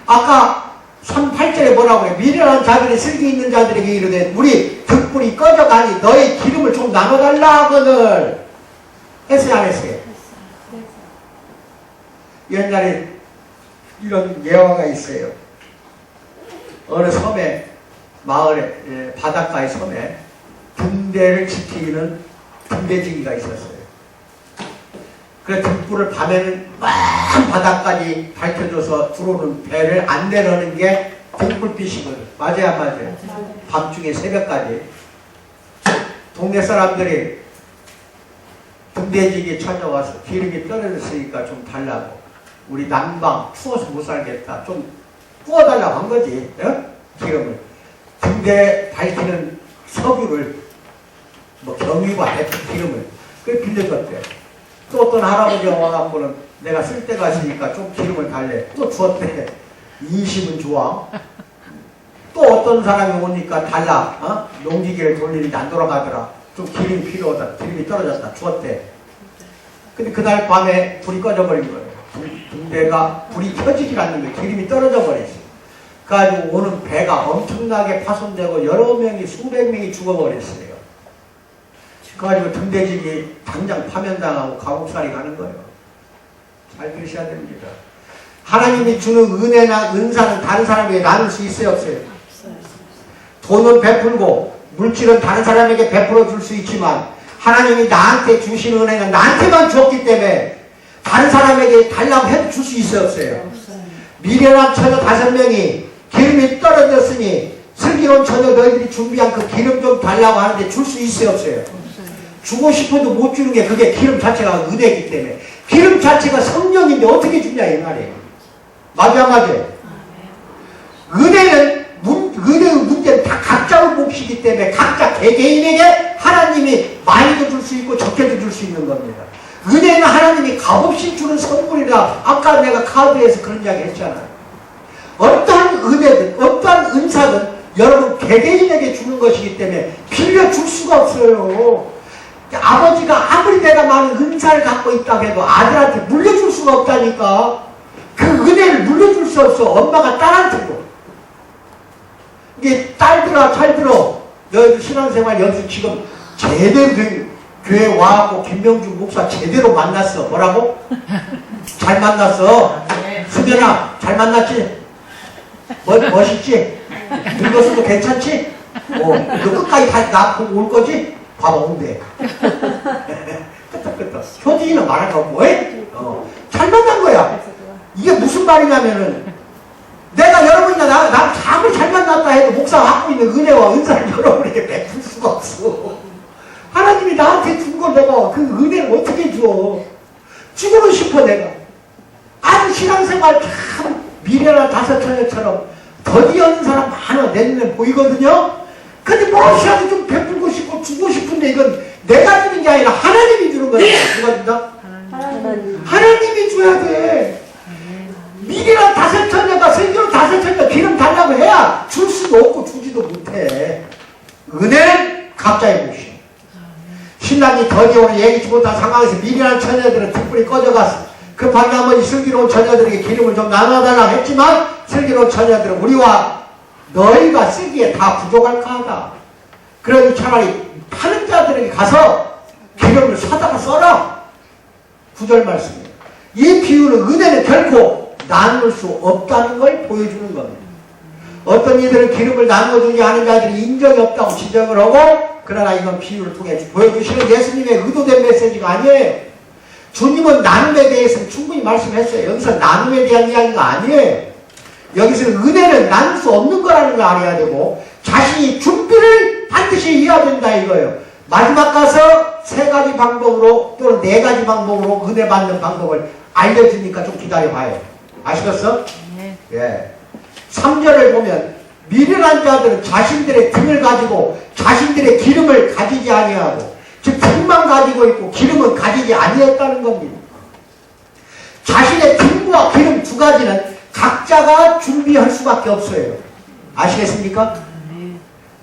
아까 8절에 뭐라고 그래? 미련한 자들이 슬기 있는 자들에게 이르되 우리 등불이 꺼져가니 너의 기름을 좀 나눠달라 하거늘. 했어요 안 했어요? 옛날에 이런 예화가 있어요. 어느 섬에, 마을에, 바닷가의 섬에 등대를 지키는 등대지기가 있었어요. 그래 등불을 밤에는 막 바닥까지 밝혀줘서 들어오는 배를 안 내려는 게 등불빛이거든. 맞아요, 안 맞아요? 밤중에 새벽까지 동네 사람들이 등대지기에 찾아와서 기름이 떨어졌으니까 좀 달라고, 우리 난방 추워서 못 살겠다, 좀 구워달라고 한 거지. 어? 기름을 등대 밝히는 석유를 뭐 경유가 대표 기름을 그래 빌려줬대. 또 어떤 할아버지가 와갖고는 내가 쓸 데가 있으니까 좀 기름을 달래. 또 주었대. 인심은 좋아. 또 어떤 사람이 오니까 달라. 어? 농기계를 돌리는데 안 돌아가더라. 좀 기름이 필요하다. 기름이 떨어졌다. 주었대. 근데 그날 밤에 불이 꺼져버린 거예요. 등대가 불이 켜지질 않는 거예요. 기름이 떨어져 버렸어요. 그래가지고 오는 배가 엄청나게 파손되고 여러 명이, 수백 명이 죽어버렸어요. 그래가지고 등대지기 당장 파면당하고 감옥살이 가는 거예요. 잘 들으셔야 됩니다. 하나님이 주는 은혜나 은사는 다른 사람에게 나눌 수 있어요, 없어요? 돈은 베풀고 물질은 다른 사람에게 베풀어 줄 수 있지만 하나님이 나한테 주신 은혜는 나한테만 주었기 때문에 다른 사람에게 달라고 해도 줄 수 있어요, 없어요? 미련한 처녀 5명이 기름이 떨어졌으니 슬기로운 처녀 너희들이 준비한 그 기름 좀 달라고 하는데 줄 수 있어요, 없어요? 주고 싶어도 못 주는 게 그게 기름 자체가 은혜이기 때문에. 기름 자체가 성령인데 어떻게 주냐 이 말이에요. 맞아, 맞아. 은혜의 문제는 다 각자의 몫이기 때문에 각자 개개인에게 하나님이 많이도 줄 수 있고 적게도 줄 수 있는 겁니다. 은혜는 하나님이 값없이 주는 선물이라 아까 내가 카드에서 그런 이야기 했잖아요. 어떠한 은혜든 어떠한 은사든 여러분 개개인에게 주는 것이기 때문에 빌려줄 수가 없어요. 아버지가 아무리 내가 많은 은사를 갖고 있다고 해도 아들한테 물려줄 수가 없다니까. 그 은혜를 물려줄 수 없어. 엄마가 딸한테도. 이게 딸들아 잘 들어. 너희들 신앙생활 여기서 지금 제대로 된 교회 와갖고 김명주 목사 제대로 만났어. 뭐라고? 잘 만났어. 수연아 잘 만났지? 멋있지? 늙었어도 괜찮지? 너 끝까지 다시 낳고 올 거지? 봐봐, 온대. 끄떡끄떡. 효진이는 말할 거 없고, 잘 만난 거야. 이게 무슨 말이냐면은, 내가 여러분이나 나 아무리 잘 만났다 해도 목사가 갖고 있는 은혜와 은사를 여러분에게 베풀 수가 없어. 하나님이 나한테 준 걸 내가 그 은혜를 어떻게 줘? 주고는 싶어, 내가. 아주 신앙생활 참 미련한 5처녀처럼 더디한 사람 많아. 내 눈에 보이거든요? 근데 무엇이라도 좀 베풀고 싶고 주고 싶은데 이건 내가 주는 게 아니라 하나님이 주는 거야. 누가 준다? 하나님이 줘야 돼. 미리랑 5처녀가 슬기로운 5처녀가 기름 달라고 해야 줄 수도 없고 주지도 못해. 은혜는 각자의 몫이야. 신랑이 더디오는 예기치 못한 상황에서 미리한 처녀들은 등불이 꺼져갔어. 급한 나머지 슬기로운 처녀들에게 기름을 좀 나눠달라고 했지만 슬기로운 처녀들은 우리와 너희가 쓰기에 다 부족할까 하다. 그러니 차라리 파는 자들에게 가서 기름을 사다가 써라. 9절 말씀이에요. 이 비유는 은혜는 결코 나눌 수 없다는 걸 보여주는 겁니다. 어떤 이들은 기름을 나누어주지 않은 자들이 인정이 없다고 지적을 하고, 그러나 이건 비유를 통해 보여주시는 예수님의 의도된 메시지가 아니에요. 주님은 나눔에 대해서는 충분히 말씀했어요. 여기서 나눔에 대한 이야기가 아니에요. 여기서는 은혜는 나눌 수 없는 거라는 걸 알아야 되고 자신이 준비를 반드시 해야 된다 이거예요. 마지막 가서 3가지 방법으로 또는 4가지 방법으로 은혜 받는 방법을 알려주니까 좀 기다려봐요. 아시겠어? 네. 예. 3절을 보면 미련한 자들은 자신들의 등을 가지고 자신들의 기름을 가지지 아니하고, 즉 등만 가지고 있고 기름은 가지지 아니했다는 겁니다. 자신의 등과 기름 2가지는 각자가 준비할 수밖에 없어요. 아시겠습니까?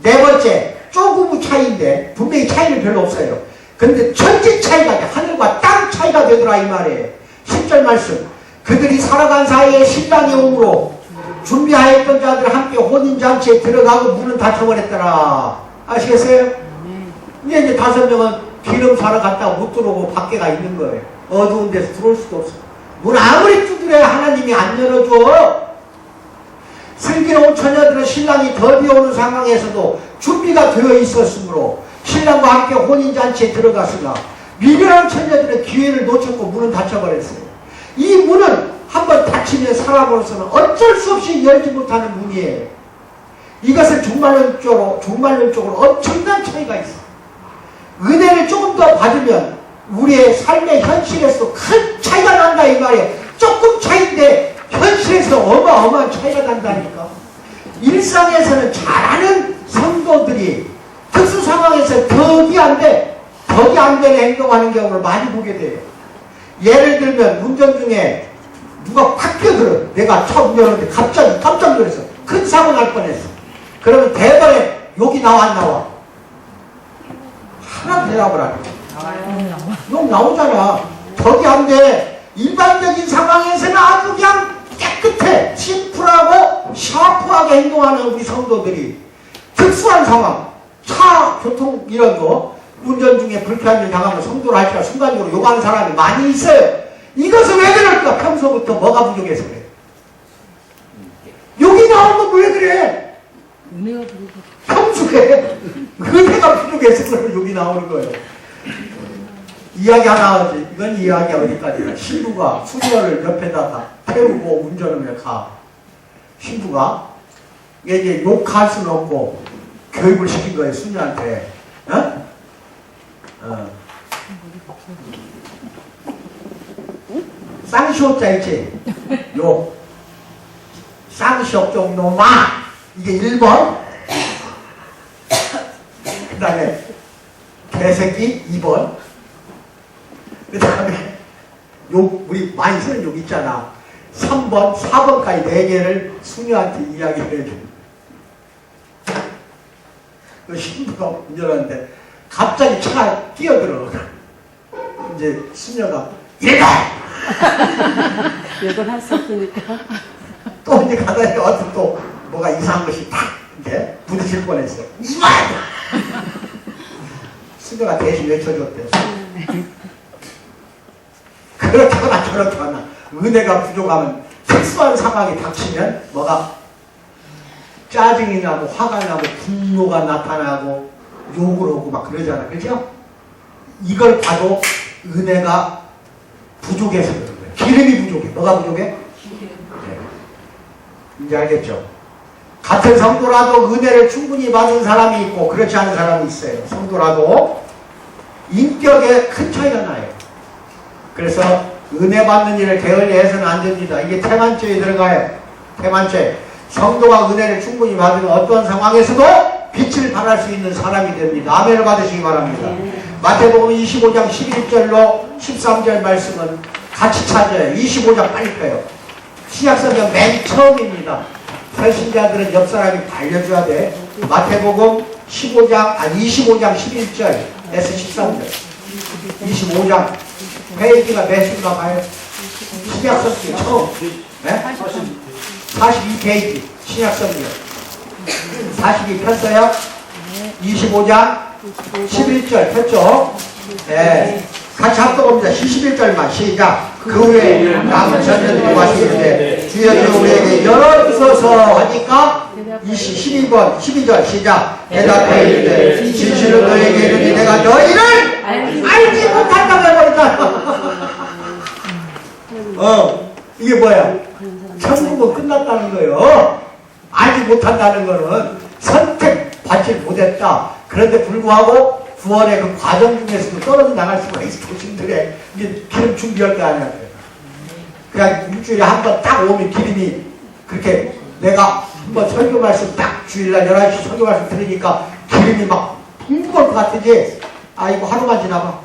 네 번째, 조금의 차이인데 분명히 차이는 별로 없어요. 그런데 천지 차이가 돼. 하늘과 땅 차이가 되더라 이 말이에요. 10절 말씀. 그들이 살아간 사이에 신랑이 오므로 준비하였던 자들 함께 혼인잔치에 들어가고 문은 닫혀버렸더라. 아시겠어요? 이제 5명은 기름 사러 갔다가 못 들어오고 밖에가 있는 거예요. 어두운 데서 들어올 수도 없어. 문 아무리 두드려야 하나님이 안 열어줘. 슬기로운 처녀들은 신랑이 더디 오는 상황에서도 준비가 되어 있었으므로 신랑과 함께 혼인잔치에 들어갔으나 미련한 처녀들은 기회를 놓쳤고 문은 닫혀버렸어요. 이 문은 한번 닫히면 사람으로서는 어쩔 수 없이 열지 못하는 문이에요. 이것은 종말론적으로 엄청난 차이가 있어요. 은혜를 조금 더 받으면 우리의 삶의 현실에서 큰 차이가 난다 이 말이에요. 조금 차이인데 현실에서 어마어마한 차이가 난다니까. 일상에서는 잘하는 성도들이 특수 상황에서 덕이 안 되는 행동하는 경우를 많이 보게 돼요. 예를 들면 운전 중에 누가 확 끼어들어. 내가 차 운전하는데 갑자기 깜짝 놀랐어. 큰 사고 날 뻔했어. 그러면 대번에 욕이 나와 안 나와? 하나 대답을 안 해. 욕 나오잖아. 덕이 안 돼. 일반적인 상황에서는 아주 그냥 깨끗해, 심플하고 샤프하게 행동하는 우리 성도들이 특수한 상황, 차, 교통 이런 거 운전 중에 불쾌한 일 당하면 성도를 할지라 순간적으로 욕하는 사람이 많이 있어요. 이것은 왜 그럴까? 평소부터 뭐가 부족해서 그래. 욕이 나오는 건 왜 그래? 은혜가 부족해. 평소에 은혜가 부족해서 그런 욕이 나오는 거예요. 이야기 하나 하지. 이건 이야기 어디까지나. 신부가 수녀를 옆에다가 태우고 운전을 가. 신부가 이게 욕할 수는 없고 교육을 시킨 거예요. 수녀한테. 쌍시옥자 있지? 욕. 쌍시옥종 놈아. 이게 1번. 그 다음에 개새끼 2번. 그 다음에 욕, 우리 많이 쓰는 욕 있잖아. 3번, 4번까지 4개를 수녀한테 이야기를 해줘. 그 신부가 운전하는데 갑자기 차가 끼어들어. 이제 수녀가 이래라! 욕은 할 수 없으니까. 또 이제 가다니 어떤 또 뭐가 이상한 것이 탁 이제 부딪힐 뻔했어. 수녀가 대신 외쳐줬대. 그렇다거나 저렇다거나 은혜가 부족하면 특수한 상황이 닥치면 뭐가 짜증이 나고 화가 나고 분노가 나타나고 욕을 하고 막 그러잖아. 그죠? 이걸 봐도 은혜가 부족해서 그런 거예요. 기름이 부족해. 뭐가 부족해? 네. 이제 알겠죠? 같은 성도라도 은혜를 충분히 받은 사람이 있고 그렇지 않은 사람이 있어요. 성도라도 인격에 큰 차이가 나요. 그래서 은혜 받는 일을 게을리해서는 안 됩니다. 이게 태만죄에 들어가요. 태만죄. 성도가 은혜를 충분히 받으면 어떤 상황에서도 빛을 발할 수 있는 사람이 됩니다. 아멘을 받으시기 바랍니다. 마태복음 25장 11절로 13절 말씀은 같이 찾아요. 25장 빨리 펴요. 신약성경 맨 처음입니다. 설신자들은 옆 사람이 알려줘야 돼. 마태복음 25장 11절에서 13절. 25장. 페이지가 몇 수가 봐요? 신약성경 처음. 네? 42페이지. 신약성경. 42 폈어요? 25장 11절 폈죠? 네. 같이 합독합니다. 11절만 시작. 그 후에 남은 전녀들이 와시는데 주여 우리에게 열어주소서 하니까 12절 시작. 대답해 이르되 진실로 너에게 이르니 내가 너희를 알지 못한다고 해버린다. 이게 뭐야? 천국은 끝났다는 거예요. 알지 못한다는 거는 선택받지 못했다. 그런데 불구하고 구원의 그 과정 중에서도 떨어져 나갈 수가 있어. 조심들에 이게 기름 준비할 거 아니야. 그냥 일주일에 한 번 딱 오면 기름이 그렇게 내가 한번 설교 말씀 딱 주일날 11시 설교 말씀 들으니까 기름이 막 풍부할 것 같은지 이거 하루만 지나봐.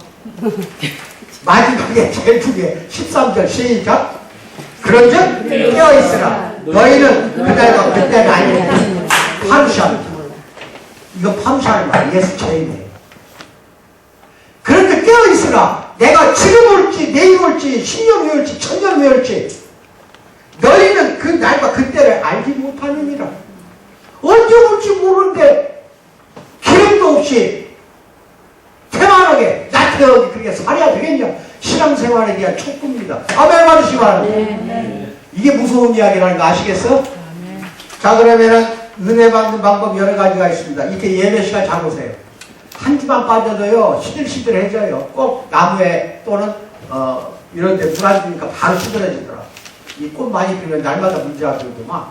마지막에 제일 중요해. 13절 시작. 그런즉 깨어있으라. 너희는 그날과 그때가 아니고 파루샤. 이거 파루샤는 말 예수 죄인이에요. 그런데 깨어있으라. 내가 지금 올지 내일 올지 10년 후에 올지 1000년 후에 올지 너희는 그 날과 그때를 알지 못하느니라. 언제 올지 모르는데 기름도 없이 태만하게 나태하게 그렇게 살아야 되겠냐. 신앙생활에 대한 촉구입니다. 아멘 받으시기 바랍니다. 이게 무서운 이야기라는 거 아시겠어? 자, 자, 그러면은 은혜 받는 방법 여러 가지가 있습니다. 이렇게 예배 시간 잡으세요. 한 주만 빠져도요, 시들시들해져요. 꼭 나무에 또는, 이런 데 물 안 주니까 바로 시들해지더라. 이 꽃 많이 피면 날마다 문제가 들더만.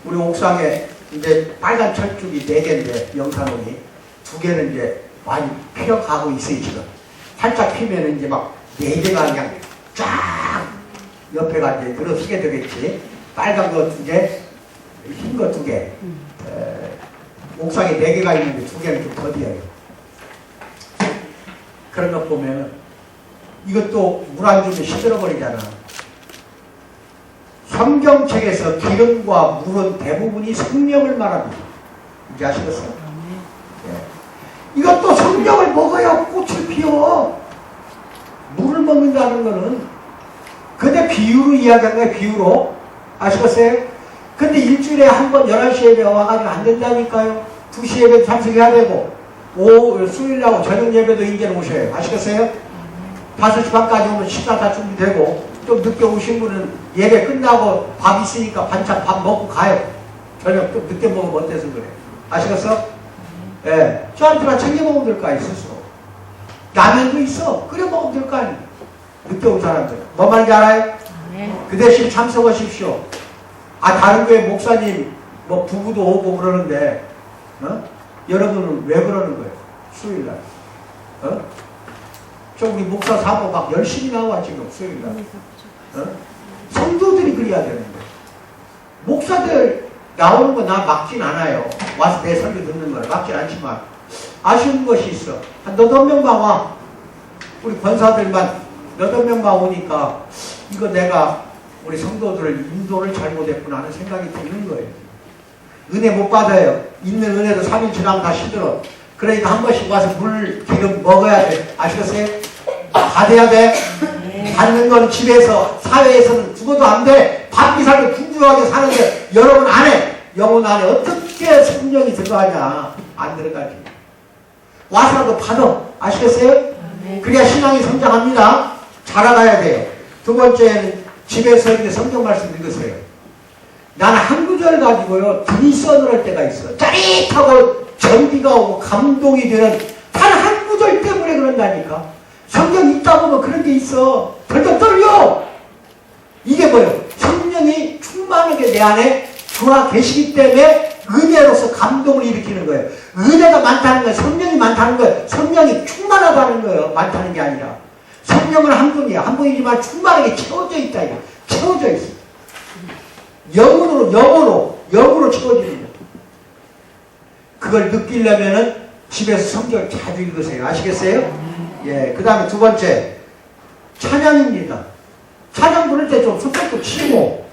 우리 옥상에 이제 빨간 철쭉이 4개인데, 영산홍이. 2개는 이제 많이 피어가고 있어요, 지금. 활짝 피면은 이제 막 4개가 그냥 쫙 옆에가 이제 들어서게 되겠지. 빨간 거 2개, 흰 거 2개. 옥상에 4개가 있는데 2개는 좀 더디어요. 그런 거 보면은 이것도 물 안 주면 시들어버리잖아. 성경책에서 기름과 물은 대부분이 성령을 말합니다. 이제 아시겠어요? 예. 이것도 성령을 먹어야 꽃을 피워. 물을 먹는다는 거는 근데 비유로 이야기한 거예요. 비유로. 아시겠어요? 근데 일주일에 한 번 11시 예배 와가지고 안 된다니까요. 2시 예배 참석해야 되고 수요일하고 저녁 예배도 이제는 오셔요. 아시겠어요? 5시 반까지 오면 식사 다 준비되고 좀 늦게 오신 분은 예배 끝나고 밥 있으니까 반찬 밥 먹고 가요. 저녁 좀 늦게 먹으면 어때서 그래. 아시겠어? 예. 저한테만 챙겨 먹으면 될 거 아니에요, 스스로. 라면도 있어. 끓여 먹으면 될 거 아니에요. 늦게 온 사람들. 뭐 말인지 알아요? 그 대신 참석하십시오. 아, 다른 교회 목사님, 뭐 부부도 오고 그러는데, 여러분은 왜 그러는 거예요? 수요일날. 저 우리 목사 사모 막 열심히 나와, 지금, 수요일날. 성도들이 그래야 되는데. 목사들 나오는 거 나 막진 않아요. 와서 내 설교 듣는 걸 막진 않지만. 아쉬운 것이 있어. 한 8명만 와. 우리 권사들만 8명만 오니까, 이거 내가 우리 성도들을 인도를 잘못했구나 하는 생각이 드는 거예요. 은혜 못 받아요. 있는 은혜도 3일 지나면 다 시들어. 그러니까 한 번씩 와서 물 기름 먹어야 돼. 아시겠어요? 받아야 돼. 받는 건 집에서, 사회에서는 죽어도 안 돼. 받기 살고 분주하게 사는데 여러분 안 해. 영혼 안에 어떻게 성령이 들어가냐. 안 들어가지. 와서라도 받아. 아시겠어요? 그래야 신앙이 성장합니다. 자라가야 돼요. 2번째는 집에서 이렇게 성경 말씀 읽으세요. 나는 한 구절 가지고요, 등이 써늘할 때가 있어. 짜릿하고 전기가 오고 감동이 되는 단 한 구절 때문에 그런다니까. 성경 읽다 보면 그런 게 있어. 덜덜 떨려. 이게 뭐예요? 성령이 충만하게 내 안에 들어와 계시기 때문에 은혜로서 감동을 일으키는 거예요. 은혜가 많다는 거예요. 성령이 많다는 거예요. 성령이 충만하다는 거예요. 많다는 게 아니라. 성령은 한 분이야. 한 분이지만 충만하게 채워져 있다. 이거. 채워져 있어. 영으로 채워지는 거예요. 그걸 느끼려면은 집에서 성경을 자주 읽으세요. 아시겠어요? 예. 그 다음에 2번째. 찬양입니다. 찬양 부를 때 좀 손톱도 치고,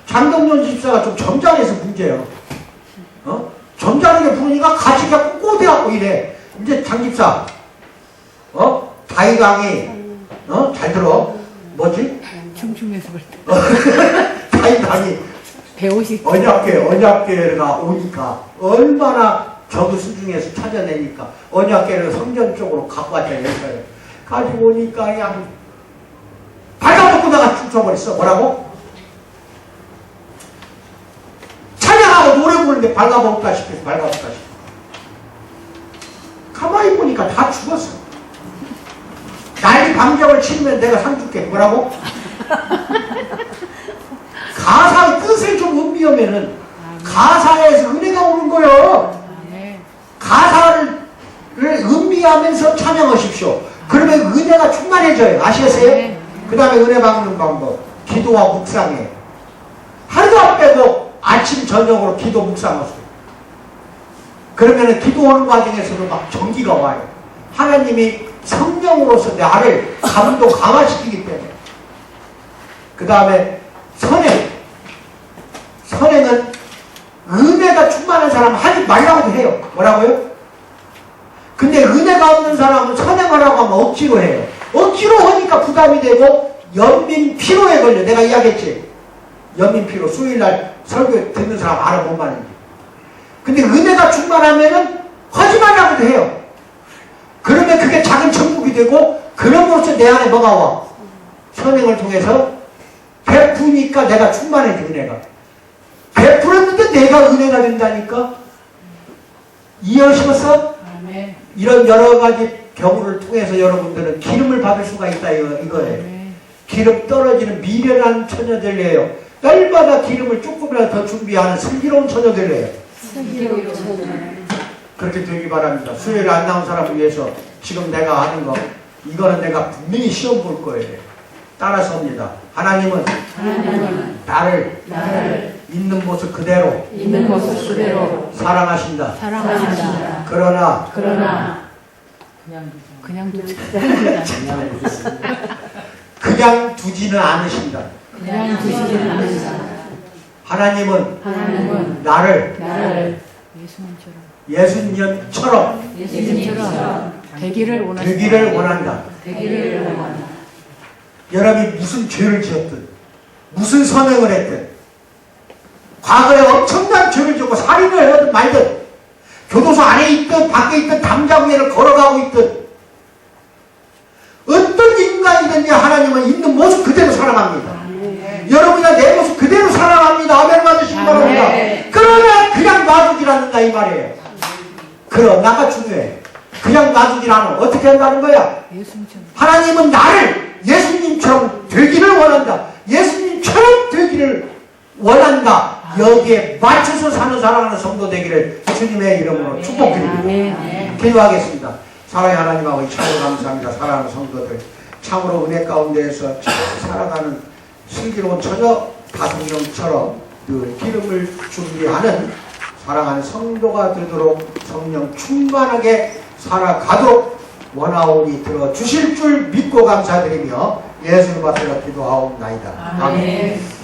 장동년 집사가 좀 점잖해서 문제예요. 점잖하게 부르니까 가지가 꼿꼿해갖고 이래. 이제 장 집사, 다이강이, 잘 들어. 뭐지? 춤춤해서 그럴 때. 다이강이 배우시고. 언약계가 오니까 얼마나 저그 수중에서 찾아내니까 언약계를 성전 쪽으로 갖고 왔잖아요. 가지고 오니까 그냥 발가벗고 나가 춤춰버렸어. 뭐라고? 찬양하고 노래 부르는데 발가벗다시피 해서 발가벗다시피. 가만히 보니까 다 죽었어. 난리 방정을 치면 내가 상 줄게. 뭐라고? 가사의 뜻을 좀 음미하면은 가사에서 은혜가 오는 거예요. 가사를 음미하면서 찬양하십시오. 그러면 은혜가 충만해져요. 아시겠어요? 그 다음에 은혜 받는 방법. 기도와 묵상이에요. 하루도 안 빼고 아침 저녁으로 기도 묵상하세요. 그러면 기도하는 과정에서도 막 전기가 와요. 하나님이 성령으로서 나를 감동 강화시키기 때문에. 그 다음에 선행. 선행은 은혜가 충만한 사람은 하지 말라고도 해요. 뭐라고요? 근데 은혜가 없는 사람은 선행하라고 하면 억지로 해요. 억지로 하니까 부담이 되고 연민피로에 걸려. 내가 이야기했지. 연민피로. 수요일날 설교 듣는 사람 알아 뭔 말인지. 근데 은혜가 충만하면은 하지 말라고도 해요. 그러면 그게 작은 천국이 되고 그럼으로써 내 안에 뭐가 와? 선행을 통해서 베푸니까 내가 충만해져. 은혜가. 베풀었는데 내가 은혜가 된다니까. 이해하시겠어? 아멘. 이런 여러 가지 경우를 통해서 여러분들은 기름을 받을 수가 있다 이거예요. 아멘. 기름 떨어지는 미련한 처녀들이에요. 날마다 기름을 조금이라도 더 준비하는 슬기로운 처녀들이에요. 슬기로운 처녀. 그렇게 되기 바랍니다. 수요일에 안 나온 사람을 위해서 지금 내가 하는 거 이거는 내가 분명히 시험 볼 거예요. 따라서입니다. 하나님은 나를 있는 모습 그대로 있는 모습 그대로 사랑하신다. 사랑하신다. 그러나 그냥 두지 그냥 두지는 않으신다. 그냥 두시지는 않으신다. 하나님은 나를 예수님처럼 예수님처럼 되기를 원한다. 되기를 원한다. 여러분이 무슨 죄를 지었든 무슨 선행을 했든 과거에 엄청난 죄를 짓고 살인을 하든 말든 교도소 안에 있든 밖에 있든 담장 위를 걸어가고 있든 어떤 인간이든지 하나님은 있는 모습 그대로 사랑합니다. 여러분이나 내 모습 그대로 사랑합니다. 아멘 받으시기 바랍니다. 그러나 그냥 놔두질 않는다 이 말이에요. 그러나가 중요해. 그냥 놔두질 않아. 어떻게 한다는 거야? 예수님처럼 하나님은 나를 예수님처럼 되기를 원한다. 예수님처럼 되기를 원한다. 여기에 맞춰서 사는 사랑하는 성도 되기를 주님의 이름으로 축복드립니다. 기도하겠습니다. 사랑의 하나님하고 참으로 감사합니다. 사랑하는 성도들 참으로 은혜 가운데에서 잘 살아가는 슬기로운 처녀 다송령처럼 그 기름을 준비하는 사랑하는 성도가 되도록 성령 충만하게 살아가도록 원하오니 들어주실 줄 믿고 감사드리며 예수를 받들어 기도하옵나이다. 아멘.